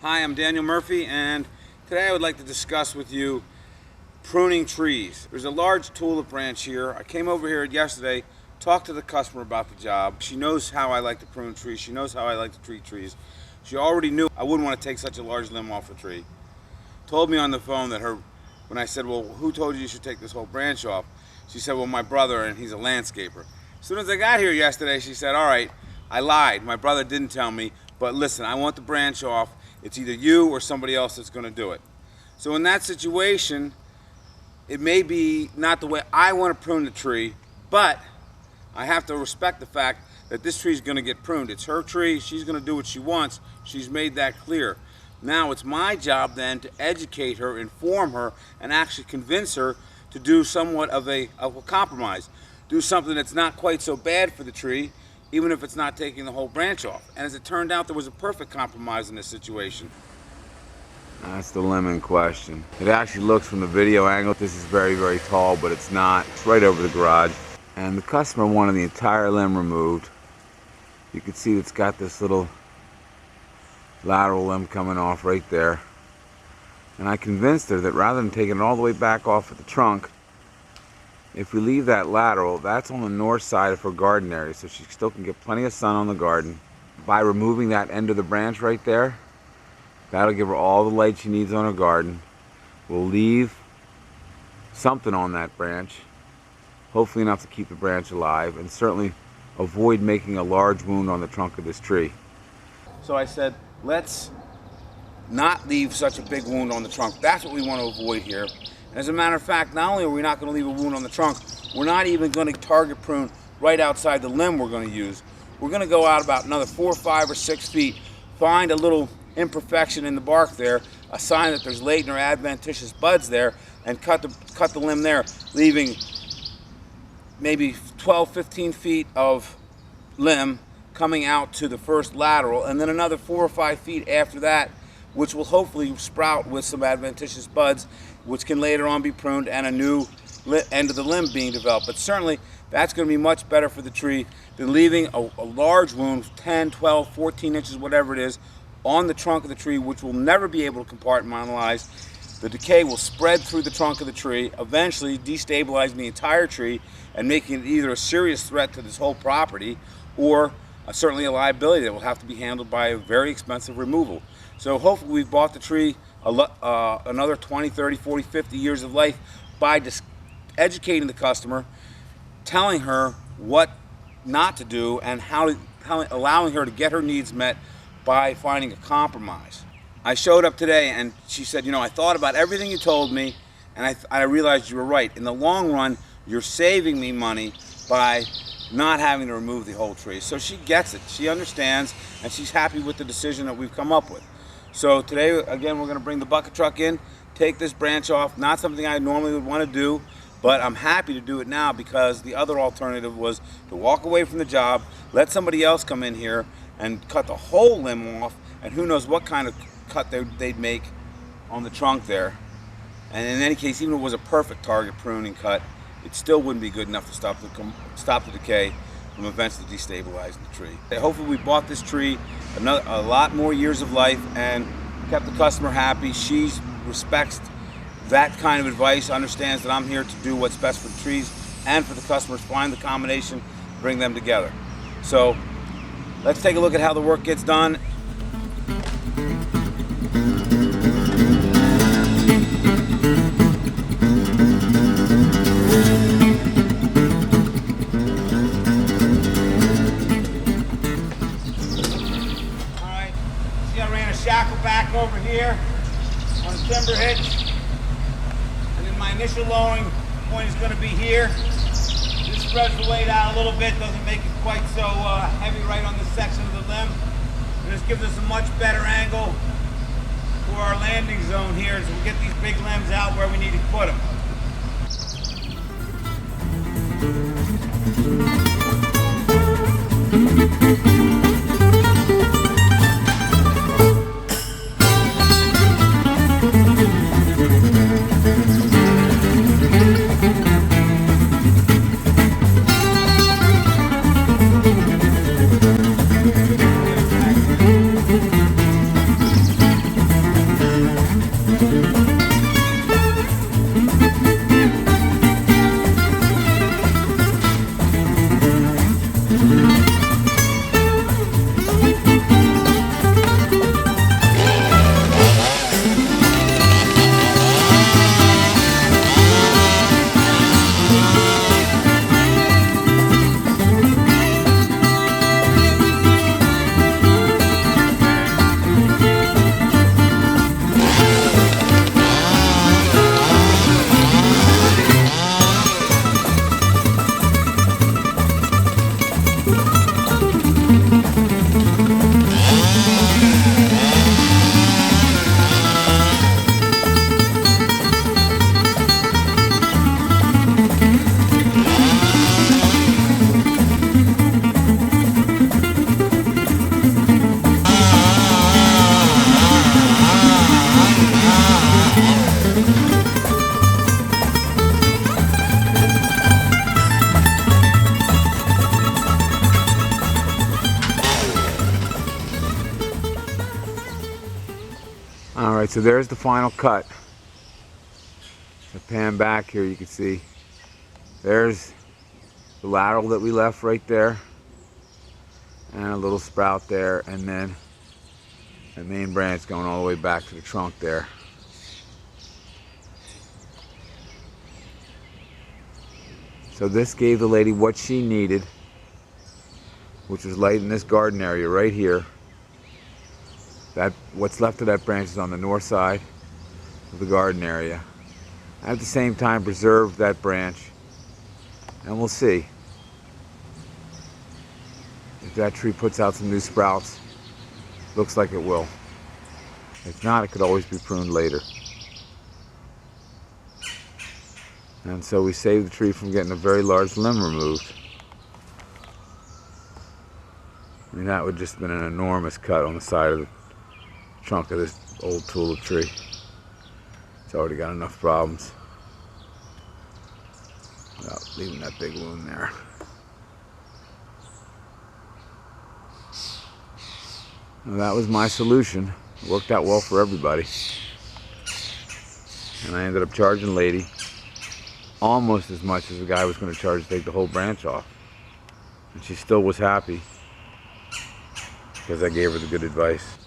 Hi, I'm Daniel Murphy, and today I would like to discuss with you pruning trees. There's a large tulip branch here. I came over here yesterday, talked to the customer about the job. She knows how I like to prune trees. She knows how I like to treat trees. She already knew I wouldn't want to take such a large limb off a tree. Told me on the phone that when I said, well, who told you should take this whole branch off? She said, well, my brother, and he's a landscaper. As soon as I got here yesterday, she said, all right, I lied. My brother didn't tell me, but listen, I want the branch off. It's either you or somebody else that's going to do it. So in that situation, it may be not the way I want to prune the tree, but I have to respect the fact that this tree is going to get pruned. It's her tree. She's going to do what she wants. She's made that clear. Now it's my job then to educate her, inform her, and actually convince her to do somewhat of a compromise. Do something that's not quite so bad for the tree, even if it's not taking the whole branch off. And as it turned out, there was a perfect compromise in this situation. That's the limb in question. It actually looks from the video angle, this is very, very tall, but it's not. It's right over the garage. And the customer wanted the entire limb removed. You can see it's got this little lateral limb coming off right there. And I convinced her that rather than taking it all the way back off at the trunk, if we leave that lateral, that's on the north side of her garden area, so she still can get plenty of sun on the garden. By removing that end of the branch right there, that'll give her all the light she needs on her garden. We'll leave something on that branch, hopefully enough to keep the branch alive, and certainly avoid making a large wound on the trunk of this tree. So I said, let's not leave such a big wound on the trunk. That's what we want to avoid here. And as a matter of fact, not only are we not going to leave a wound on the trunk, we're not even going to target prune right outside the limb we're going to use. We're going to go out about another 4, 5, or 6 feet, find a little imperfection in the bark there, a sign that there's latent or adventitious buds there, and cut the limb there, leaving maybe 12, 15 feet of limb coming out to the first lateral, and then another 4 or 5 feet after that, which will hopefully sprout with some adventitious buds, which can later on be pruned and a new end of the limb being developed. But certainly that's going to be much better for the tree than leaving a large wound, 10, 12, 14 inches, whatever it is, on the trunk of the tree, which will never be able to compartmentalize. The decay will spread through the trunk of the tree, eventually destabilizing the entire tree and making it either a serious threat to this whole property or certainly a liability that will have to be handled by a very expensive removal. So hopefully we've bought the tree another 20, 30, 40, 50 years of life by educating the customer, telling her what not to do, and allowing her to get her needs met by finding a compromise. I showed up today and she said, you know, I thought about everything you told me and I realized you were right. In the long run, you're saving me money by not having to remove the whole tree. So she gets it, she understands, and she's happy with the decision that we've come up with. So today, again, we're going to bring the bucket truck in, take this branch off. Not something I normally would want to do, but I'm happy to do it now because the other alternative was to walk away from the job, let somebody else come in here and cut the whole limb off, and who knows what kind of cut they'd make on the trunk there. And in any case, even if it was a perfect target pruning cut, it still wouldn't be good enough to stop the decay from eventually destabilizing the tree. Hopefully we bought this tree a lot more years of life and kept the customer happy. She respects that kind of advice, understands that I'm here to do what's best for the trees and for the customers, find the combination, bring them together. So let's take a look at how the work gets done. Shackle back over here on the timber hitch, and then my initial lowering point is going to be here. This spreads the weight out a little bit, doesn't make it quite so heavy right on this section of the limb. And this gives us a much better angle for our landing zone here as we get these big limbs out where we need to put them. Alright, so there's the final cut. The pan back here, you can see there's the lateral that we left right there, and a little sprout there, and then the main branch going all the way back to the trunk there. So this gave the lady what she needed, which was light in this garden area right here. That what's left of that branch is on the north side of the garden area. At the same time, preserve that branch, and we'll see if that tree puts out some new sprouts. Looks like it will. If not, it could always be pruned later. And so we saved the tree from getting a very large limb removed. I mean, that would just have been an enormous cut on the side of the trunk of this old tulip tree. It's already got enough problems without leaving that big wound there. Well, that was my solution. It worked out well for everybody. And I ended up charging lady almost as much as the guy was going to charge to take the whole branch off. And she still was happy because I gave her the good advice.